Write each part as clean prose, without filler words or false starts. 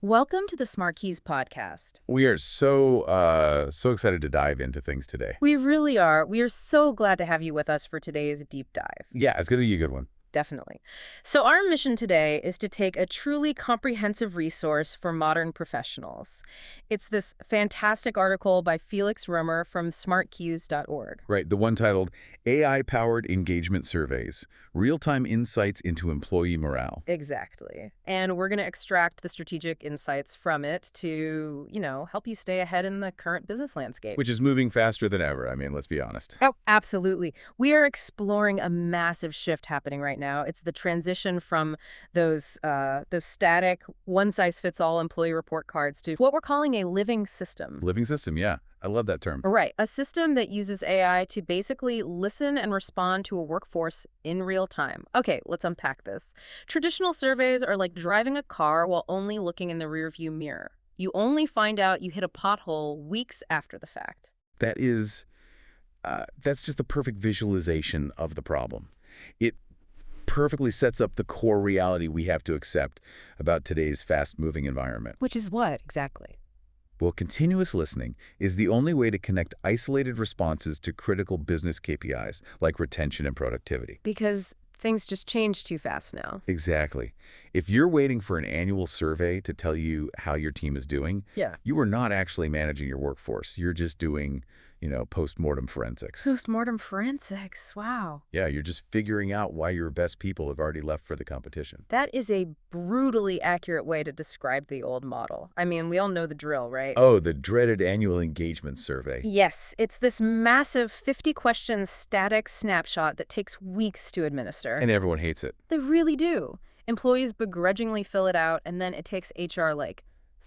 Welcome to the SmartKeys podcast. We are so excited to dive into things today. We really are. We are so glad to have you with us for today's deep dive. Yeah, it's going to be a good one. Definitely. So our mission today is to take a truly comprehensive resource for modern professionals. It's this fantastic article by Felix Römer from smartkeys.org. Right, the one titled AI-Powered Engagement Surveys, Real-Time Insights into Employee Morale. Exactly. And we're going to extract the strategic insights from it to, help you stay ahead in the current business landscape. Which is moving faster than ever, I mean, let's be honest. Oh, absolutely. We are exploring a massive shift happening right now. It's the transition from those static, one-size-fits-all employee report cards to what we're calling a living system. Living system, yeah. I love that term. Right. A system that uses AI to basically listen and respond to a workforce in real time. Okay, let's unpack this. Traditional surveys are like driving a car while only looking in the rearview mirror. You only find out you hit a pothole weeks after the fact. That's just the perfect visualization of the problem. It perfectly sets up the core reality we have to accept about today's fast-moving environment. Which is what, exactly? Well, continuous listening is the only way to connect isolated responses to critical business KPIs, like retention and productivity. Because things just change too fast now. Exactly. If you're waiting for an annual survey to tell you how your team is doing, you are not actually managing your workforce. You're just doing, post-mortem forensics. Post-mortem forensics, wow. Yeah, you're just figuring out why your best people have already left for the competition. That is a brutally accurate way to describe the old model. I mean, we all know the drill, right? Oh, the dreaded annual engagement survey. Yes, it's this massive 50-question static snapshot that takes weeks to administer. And everyone hates it. They really do. Employees begrudgingly fill it out, and then it takes HR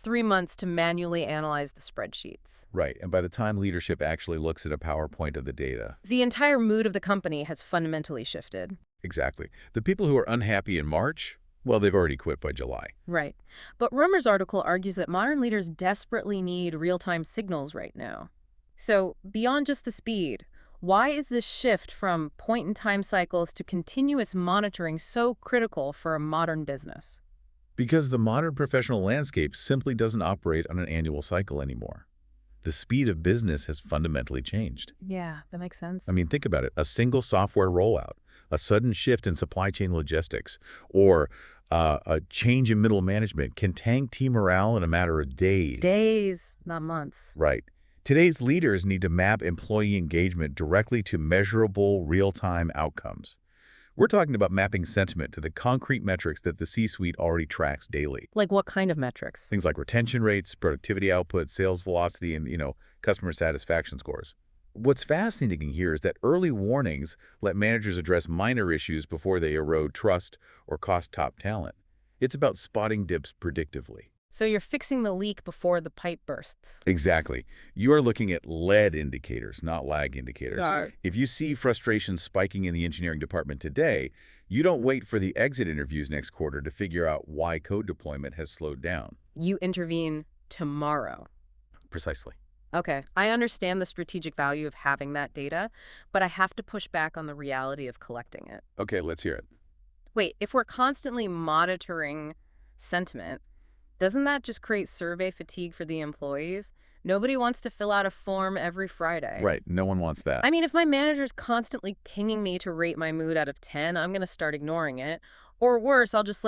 3 months to manually analyze the spreadsheets. Right, and by the time leadership actually looks at a PowerPoint of the data, the entire mood of the company has fundamentally shifted. Exactly. The people who are unhappy in March, well, they've already quit by July. Right. But Römer's article argues that modern leaders desperately need real-time signals right now. So, beyond just the speed, why is this shift from point-in-time cycles to continuous monitoring so critical for a modern business? Because the modern professional landscape simply doesn't operate on an annual cycle anymore. The speed of business has fundamentally changed. Yeah, that makes sense. I mean, think about it. A single software rollout, a sudden shift in supply chain logistics, or a change in middle management can tank team morale in a matter of days. Days, not months. Right. Today's leaders need to map employee engagement directly to measurable, real-time outcomes. We're talking about mapping sentiment to the concrete metrics that the C-suite already tracks daily. Like what kind of metrics? Things like retention rates, productivity output, sales velocity, and, customer satisfaction scores. What's fascinating here is that early warnings let managers address minor issues before they erode trust or cost top talent. It's about spotting dips predictively. So you're fixing the leak before the pipe bursts. Exactly. You are looking at lead indicators, not lag indicators. Right. If you see frustration spiking in the engineering department today, you don't wait for the exit interviews next quarter to figure out why code deployment has slowed down. You intervene tomorrow. Precisely. Okay, I understand the strategic value of having that data, but I have to push back on the reality of collecting it. Okay, let's hear it. Wait, if we're constantly monitoring sentiment, doesn't that just create survey fatigue for the employees? Nobody wants to fill out a form every Friday. Right, no one wants that. I mean, if my manager's constantly pinging me to rate my mood out of 10, I'm going to start ignoring it. Or worse, I'll just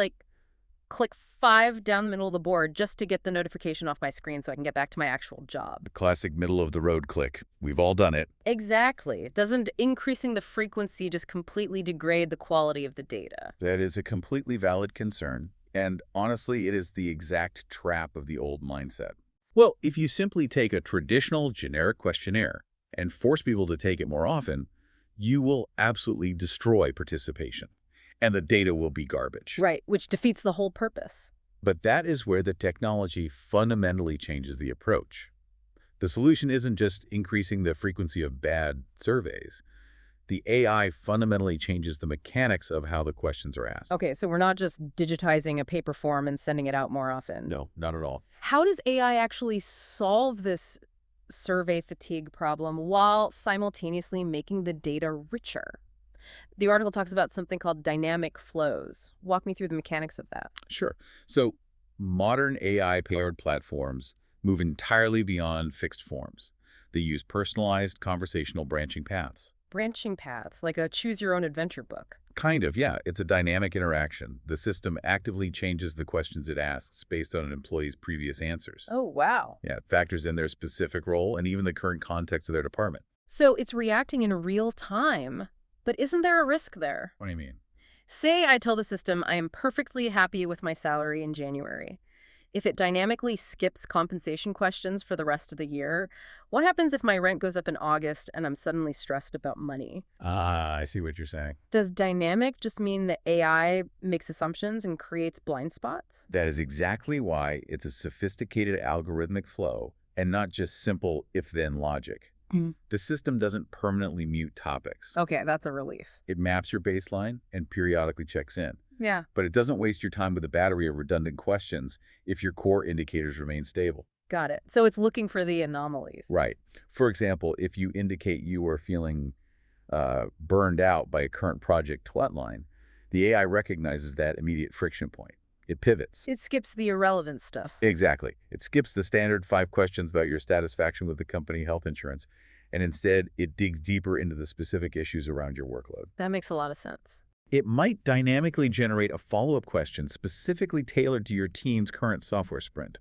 click 5 down the middle of the board just to get the notification off my screen so I can get back to my actual job. The classic middle-of-the-road click. We've all done it. Exactly. Doesn't increasing the frequency just completely degrade the quality of the data? That is a completely valid concern. And honestly, it is the exact trap of the old mindset. Well, if you simply take a traditional generic questionnaire and force people to take it more often, you will absolutely destroy participation. And the data will be garbage. Right, which defeats the whole purpose. But that is where the technology fundamentally changes the approach. The solution isn't just increasing the frequency of bad surveys. The AI fundamentally changes the mechanics of how the questions are asked. Okay, so we're not just digitizing a paper form and sending it out more often. No, not at all. How does AI actually solve this survey fatigue problem while simultaneously making the data richer? The article talks about something called dynamic flows. Walk me through the mechanics of that. Sure. So Modern AI-powered platforms move entirely beyond fixed forms. They use personalized conversational branching paths. Branching paths, like a choose-your-own-adventure book. Kind of, yeah. It's a dynamic interaction. The system actively changes the questions it asks based on an employee's previous answers. Oh, wow. Yeah, it factors in their specific role and even the current context of their department. So it's reacting in real time. But isn't there a risk there? What do you mean? Say I tell the system I am perfectly happy with my salary in January. If it dynamically skips compensation questions for the rest of the year, what happens if my rent goes up in August and I'm suddenly stressed about money? Ah, I see what you're saying. Does dynamic just mean that AI makes assumptions and creates blind spots? That is exactly why it's a sophisticated algorithmic flow and not just simple if-then logic. Mm. The system doesn't permanently mute topics. Okay, that's a relief. It maps your baseline and periodically checks in. Yeah. But it doesn't waste your time with a battery of redundant questions if your core indicators remain stable. Got it. So it's looking for the anomalies. Right. For example, if you indicate you are feeling burned out by a current project deadline, the AI recognizes that immediate friction point. It pivots. It skips the irrelevant stuff. Exactly. It skips the standard 5 questions about your satisfaction with the company health insurance, and instead it digs deeper into the specific issues around your workload. That makes a lot of sense. It might dynamically generate a follow-up question specifically tailored to your team's current software sprint.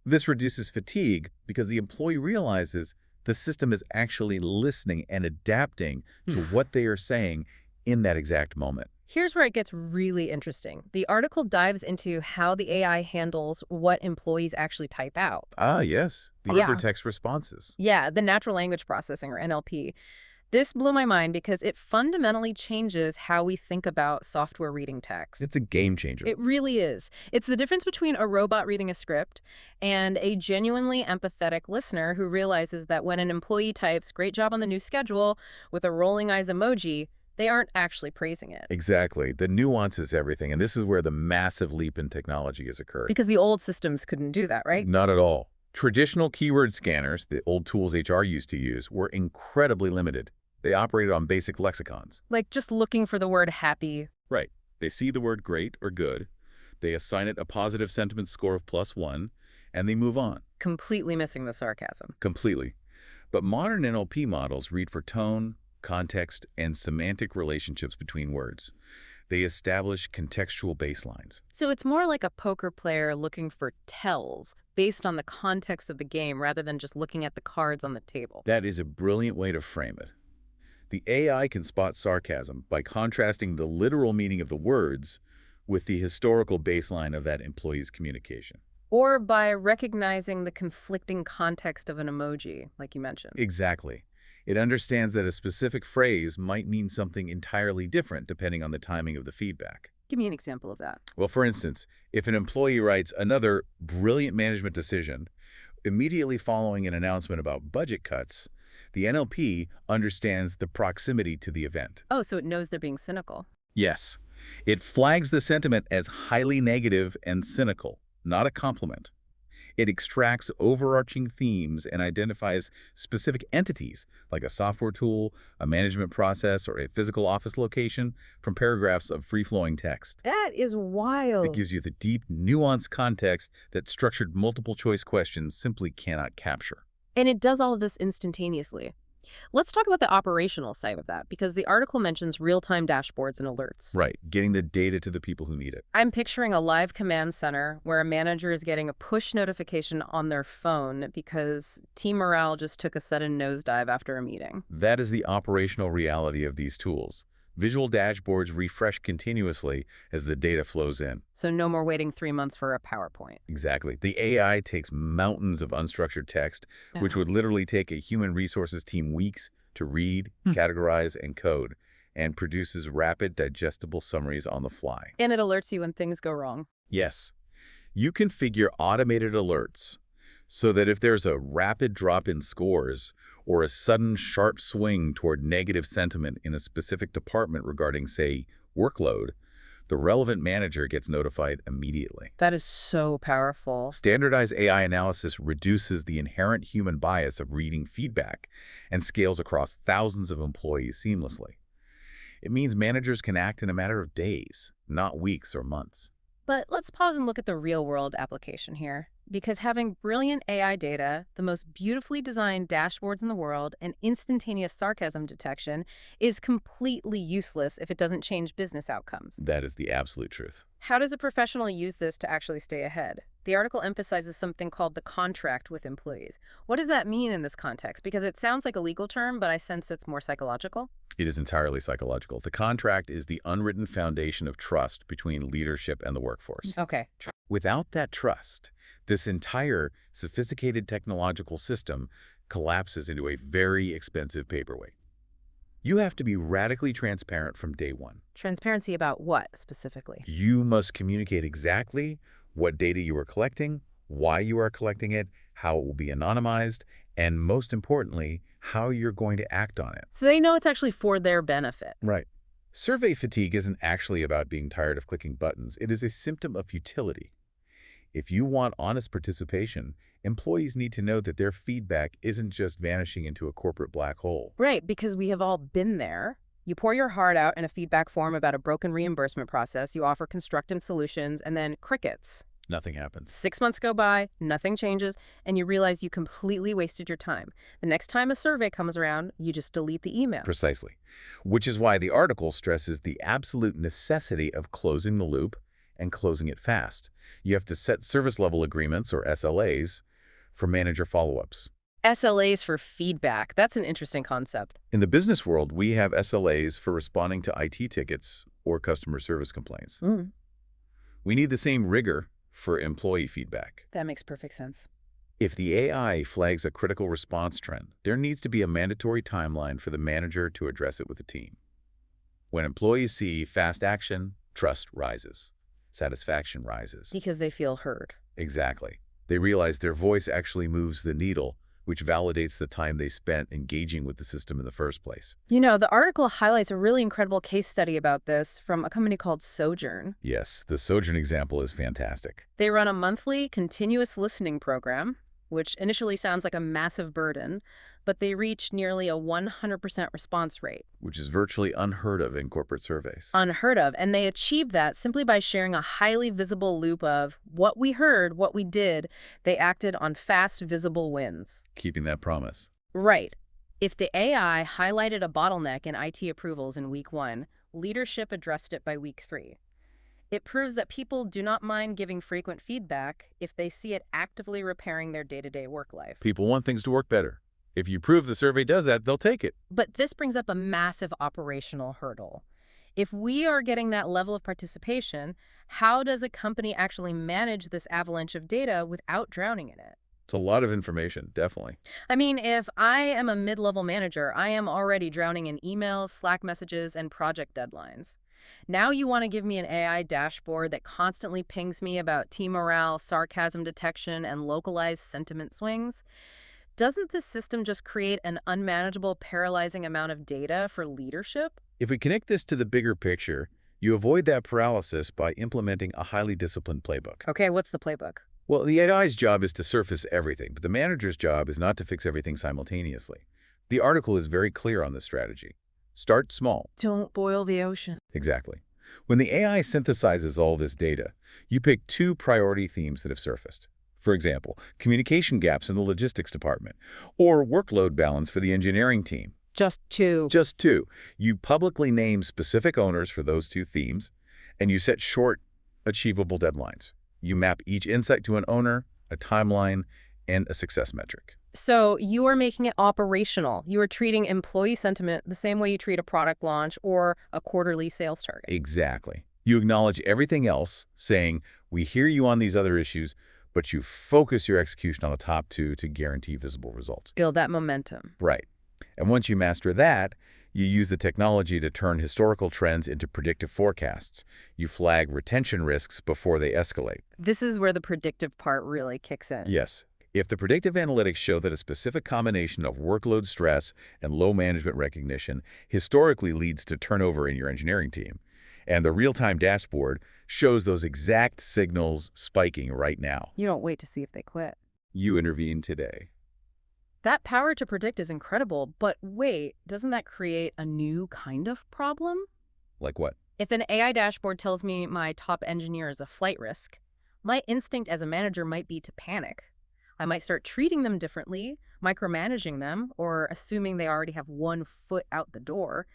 This reduces fatigue because the employee realizes the system is actually listening and adapting to what they are saying in that exact moment. Here's where it gets really interesting. The article dives into how the AI handles what employees actually type out. Ah, yes. The Yeah. hypertext responses. Yeah, the natural language processing, or NLP. This blew my mind because it fundamentally changes how we think about software reading text. It's a game changer. It really is. It's the difference between a robot reading a script and a genuinely empathetic listener who realizes that when an employee types "great job on the new schedule" with a rolling eyes emoji, they aren't actually praising it. Exactly. The nuance is everything, and this is where the massive leap in technology has occurred. Because the old systems couldn't do that, right? Not at all. Traditional keyword scanners, the old tools HR used to use, were incredibly limited. They operated on basic lexicons. Like just looking for the word happy. Right. They see the word great or good, they assign it a positive sentiment score of +1, and they move on. Completely missing the sarcasm. Completely. But modern NLP models read for tone, context, and semantic relationships between words. They establish contextual baselines. So it's more like a poker player looking for tells based on the context of the game rather than just looking at the cards on the table. That is a brilliant way to frame it. The AI can spot sarcasm by contrasting the literal meaning of the words with the historical baseline of that employee's communication. Or by recognizing the conflicting context of an emoji, like you mentioned. Exactly. It understands that a specific phrase might mean something entirely different depending on the timing of the feedback. Give me an example of that. Well, for instance, if an employee writes another brilliant management decision immediately following an announcement about budget cuts, the NLP understands the proximity to the event. Oh, so it knows they're being cynical. Yes. It flags the sentiment as highly negative and cynical, not a compliment. It extracts overarching themes and identifies specific entities, like a software tool, a management process, or a physical office location, from paragraphs of free-flowing text. That is wild. It gives you the deep, nuanced context that structured multiple-choice questions simply cannot capture. And it does all of this instantaneously. Let's talk about the operational side of that, because the article mentions real-time dashboards and alerts. Right, getting the data to the people who need it. I'm picturing a live command center where a manager is getting a push notification on their phone because team morale just took a sudden nosedive after a meeting. That is the operational reality of these tools. Visual dashboards refresh continuously as the data flows in. So no more waiting 3 months for a PowerPoint. Exactly. The AI takes mountains of unstructured text, which would literally take a human resources team weeks to read, categorize, and code, and produces rapid, digestible summaries on the fly. And it alerts you when things go wrong. Yes. You configure automated alerts so that if there's a rapid drop in scores or a sudden sharp swing toward negative sentiment in a specific department regarding, say, workload, the relevant manager gets notified immediately. That is so powerful. Standardized AI analysis reduces the inherent human bias of reading feedback and scales across thousands of employees seamlessly. It means managers can act in a matter of days, not weeks or months. But let's pause and look at the real-world application here. Because having brilliant AI data, the most beautifully designed dashboards in the world, and instantaneous sarcasm detection is completely useless if it doesn't change business outcomes. That is the absolute truth. How does a professional use this to actually stay ahead? The article emphasizes something called the contract with employees. What does that mean in this context? Because it sounds like a legal term, but I sense it's more psychological. It is entirely psychological. The contract is the unwritten foundation of trust between leadership and the workforce. Okay. Without that trust, this entire sophisticated technological system collapses into a very expensive paperweight. You have to be radically transparent from day one. Transparency about what, specifically? You must communicate exactly what data you are collecting, why you are collecting it, how it will be anonymized, and most importantly, how you're going to act on it. So they know it's actually for their benefit. Right. Survey fatigue isn't actually about being tired of clicking buttons. It is a symptom of futility. If you want honest participation, employees need to know that their feedback isn't just vanishing into a corporate black hole. Right, because we have all been there. You pour your heart out in a feedback form about a broken reimbursement process, you offer constructive solutions, and then crickets. Nothing happens. 6 months go by, nothing changes, and you realize you completely wasted your time. The next time a survey comes around, you just delete the email. Precisely. Which is why the article stresses the absolute necessity of closing the loop and closing it fast. You have to set service level agreements, or SLAs, for manager follow-ups. SLAs for feedback. That's an interesting concept. In the business world, we have SLAs for responding to IT tickets or customer service complaints. We need the same rigor for employee feedback. That makes perfect sense. If the AI flags a critical response trend, there needs to be a mandatory timeline for the manager to address it with the team. When employees see fast action, trust rises. Satisfaction rises. Because they feel heard. Exactly. They realize their voice actually moves the needle, which validates the time they spent engaging with the system in the first place. You know, the article highlights a really incredible case study about this from a company called Sojourn. Yes, the Sojourn example is fantastic. They run a monthly continuous listening program, which initially sounds like a massive burden, but they reach nearly a 100% response rate. Which is virtually unheard of in corporate surveys. Unheard of. And they achieve that simply by sharing a highly visible loop of what we heard, what we did. They acted on fast, visible wins. Keeping that promise. Right. If the AI highlighted a bottleneck in IT approvals in week 1, leadership addressed it by week 3. It proves that people do not mind giving frequent feedback if they see it actively repairing their day-to-day work life. People want things to work better. If you prove the survey does that, they'll take it. But this brings up a massive operational hurdle. If we are getting that level of participation, how does a company actually manage this avalanche of data without drowning in it? It's a lot of information, definitely. I mean, if I am a mid-level manager, I am already drowning in emails, Slack messages, and project deadlines. Now you want to give me an AI dashboard that constantly pings me about team morale, sarcasm detection, and localized sentiment swings? Doesn't this system just create an unmanageable, paralyzing amount of data for leadership? If we connect this to the bigger picture, you avoid that paralysis by implementing a highly disciplined playbook. Okay, what's the playbook? Well, the AI's job is to surface everything, but the manager's job is not to fix everything simultaneously. The article is very clear on this strategy. Start small. Don't boil the ocean. Exactly. When the AI synthesizes all this data, you pick 2 priority themes that have surfaced. For example, communication gaps in the logistics department, or workload balance for the engineering team. Just 2. Just 2. You publicly name specific owners for those 2 themes, and you set short, achievable deadlines. You map each insight to an owner, a timeline, and a success metric. So you are making it operational. You are treating employee sentiment the same way you treat a product launch or a quarterly sales target. Exactly. You acknowledge everything else, saying, we hear you on these other issues, but you focus your execution on the top 2 to guarantee visible results. Build that momentum. Right. And once you master that, you use the technology to turn historical trends into predictive forecasts. You flag retention risks before they escalate. This is where the predictive part really kicks in. Yes. If the predictive analytics show that a specific combination of workload stress and low management recognition historically leads to turnover in your engineering team, and the real-time dashboard shows those exact signals spiking right now, You don't wait to see if they quit. you intervene today. That power to predict is incredible, but wait, doesn't that create a new kind of problem? Like what? If an AI dashboard tells me my top engineer is a flight risk, my instinct as a manager might be to panic. I might start treating them differently, micromanaging them, or assuming they already have one foot out the door.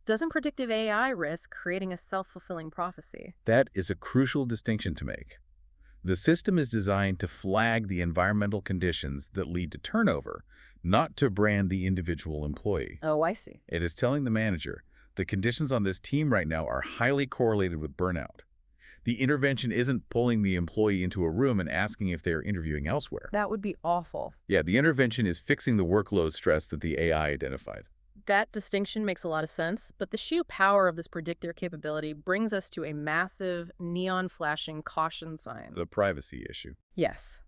Doesn't predictive AI risk creating a self-fulfilling prophecy? That is a crucial distinction to make. The system is designed to flag the environmental conditions that lead to turnover, not to brand the individual employee. Oh, I see. It is telling the manager, the conditions on this team right now are highly correlated with burnout. The intervention isn't pulling the employee into a room and asking if they're interviewing elsewhere. That would be awful. Yeah, the intervention is fixing the workload stress that the AI identified. That distinction makes a lot of sense, but the sheer power of this predictor capability brings us to a massive, neon-flashing caution sign. The privacy issue. Yes.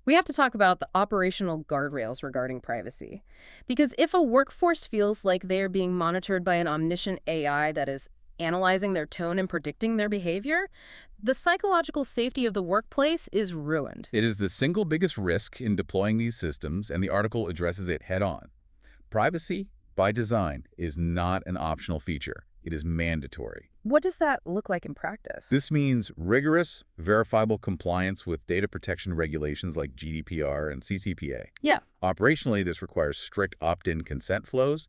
We have to talk about the operational guardrails regarding privacy. Because if a workforce feels like they are being monitored by an omniscient AI that is analyzing their tone and predicting their behavior, the psychological safety of the workplace is ruined. It is the single biggest risk in deploying these systems, and the article addresses it head-on. Privacy, by design, is not an optional feature. It is mandatory. What does that look like in practice? This means rigorous, verifiable compliance with data protection regulations like GDPR and CCPA. Yeah. Operationally, this requires strict opt-in consent flows,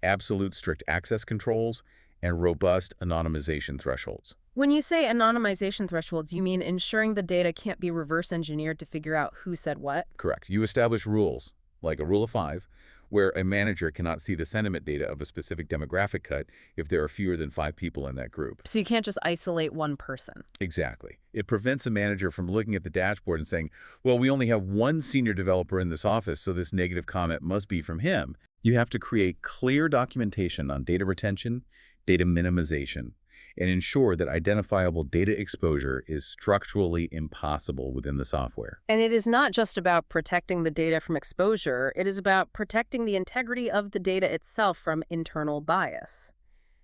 absolute strict access controls, and robust anonymization thresholds. When you say anonymization thresholds, you mean ensuring the data can't be reverse engineered to figure out who said what? Correct. You establish rules, like a rule of 5, where a manager cannot see the sentiment data of a specific demographic cut if there are fewer than 5 people in that group. So you can't just isolate one person. Exactly. It prevents a manager from looking at the dashboard and saying, well, we only have one senior developer in this office, so this negative comment must be from him. You have to create clear documentation on data retention, data minimization, and ensure that identifiable data exposure is structurally impossible within the software. And it is not just about protecting the data from exposure, it is about protecting the integrity of the data itself from internal bias.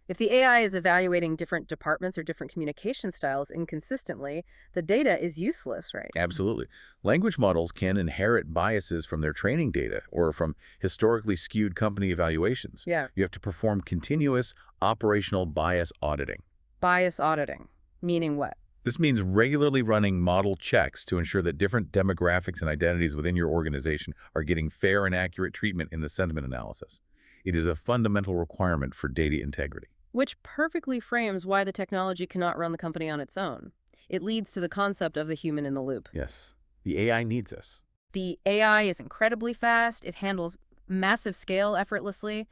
If the AI is evaluating different departments or different communication styles inconsistently, the data is useless, right? Absolutely. Language models can inherit biases from their training data or from historically skewed company evaluations. Yeah. You have to perform continuous operational bias auditing. Bias auditing, meaning what? This means regularly running model checks to ensure that different demographics and identities within your organization are getting fair and accurate treatment in the sentiment analysis. It is a fundamental requirement for data integrity. Which perfectly frames why the technology cannot run the company on its own. It leads to the concept of the human in the loop. Yes, the AI needs us. The AI is incredibly fast, it handles massive scale effortlessly,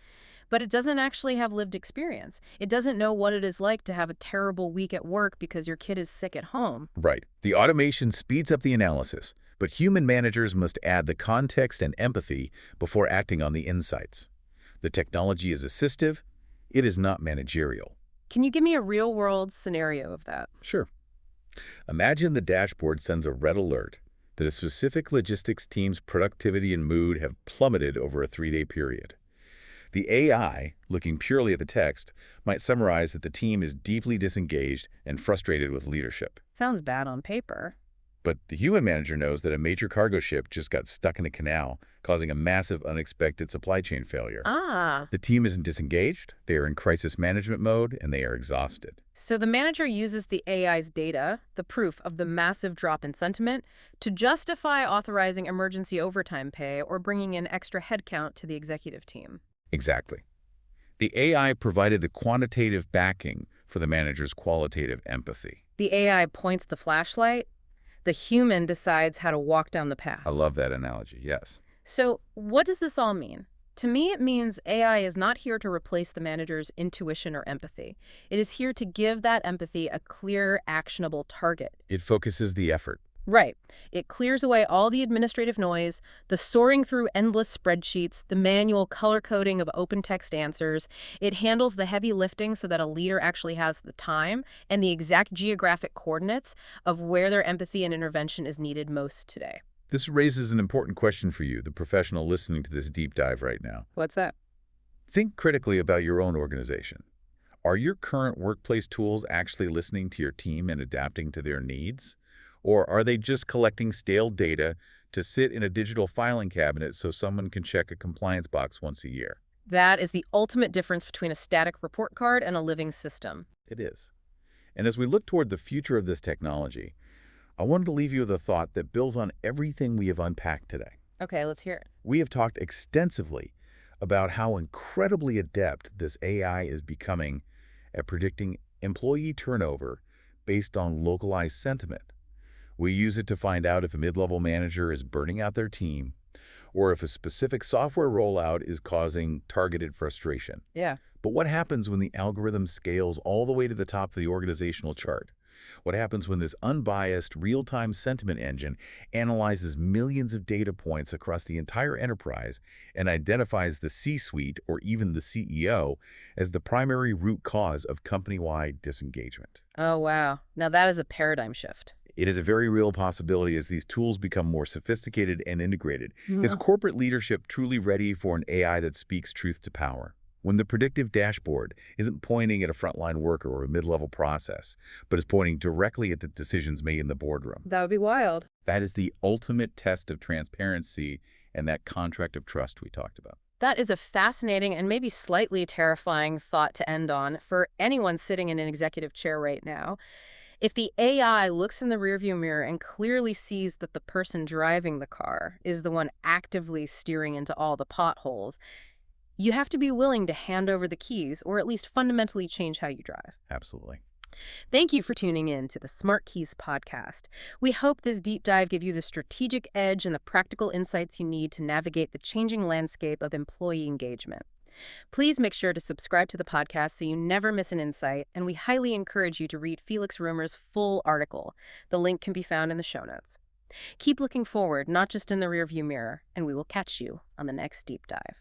but it doesn't actually have lived experience. It doesn't know what it is like to have a terrible week at work because your kid is sick at home. Right. The automation speeds up the analysis, but human managers must add the context and empathy before acting on the insights. The technology is assistive, it is not managerial. Can you give me a real-world scenario of that? Sure. Imagine the dashboard sends a red alert that a specific logistics team's productivity and mood have plummeted over a 3-day period. The AI, looking purely at the text, might summarize that the team is deeply disengaged and frustrated with leadership. Sounds bad on paper. But the human manager knows that a major cargo ship just got stuck in a canal, causing a massive unexpected supply chain failure. Ah. The team isn't disengaged, they are in crisis management mode, and they are exhausted. So the manager uses the AI's data, the proof of the massive drop in sentiment, to justify authorizing emergency overtime pay or bringing in extra headcount to the executive team. Exactly. The AI provided the quantitative backing for the manager's qualitative empathy. The AI points the flashlight. The human decides how to walk down the path. I love that analogy, yes. So what does this all mean? To me, it means AI is not here to replace the manager's intuition or empathy. It is here to give that empathy a clear, actionable target. It focuses the effort. Right. It clears away all the administrative noise, the soaring through endless spreadsheets, the manual color coding of open text answers. It handles the heavy lifting so that a leader actually has the time and the exact geographic coordinates of where their empathy and intervention is needed most today. This raises an important question for you, the professional listening to this deep dive right now. What's that? Think critically about your own organization. Are your current workplace tools actually listening to your team and adapting to their needs? Or are they just collecting stale data to sit in a digital filing cabinet so someone can check a compliance box once a year? That is the ultimate difference between a static report card and a living system. It is. And as we look toward the future of this technology, I wanted to leave you with a thought that builds on everything we have unpacked today. Okay, let's hear it. We have talked extensively about how incredibly adept this AI is becoming at predicting employee turnover based on localized sentiment. We use it to find out if a mid-level manager is burning out their team or if a specific software rollout is causing targeted frustration. Yeah. But what happens when the algorithm scales all the way to the top of the organizational chart? What happens when this unbiased, real-time sentiment engine analyzes millions of data points across the entire enterprise and identifies the C-suite or even the CEO as the primary root cause of company-wide disengagement? Oh, wow. Now that is a paradigm shift. It is a very real possibility as these tools become more sophisticated and integrated. Is Yeah. corporate leadership truly ready for an AI that speaks truth to power? When the predictive dashboard isn't pointing at a frontline worker or a mid-level process, but is pointing directly at the decisions made in the boardroom. That would be wild. That is the ultimate test of transparency and that contract of trust we talked about. That is a fascinating and maybe slightly terrifying thought to end on for anyone sitting in an executive chair right now. If the AI looks in the rearview mirror and clearly sees that the person driving the car is the one actively steering into all the potholes, you have to be willing to hand over the keys or at least fundamentally change how you drive. Absolutely. Thank you for tuning in to the SmartKeys podcast. We hope this deep dive gives you the strategic edge and the practical insights you need to navigate the changing landscape of employee engagement. Please make sure to subscribe to the podcast so you never miss an insight, and we highly encourage you to read Felix Römer's full article. The link can be found in the show notes. Keep looking forward, not just in the rearview mirror, and we will catch you on the next deep dive.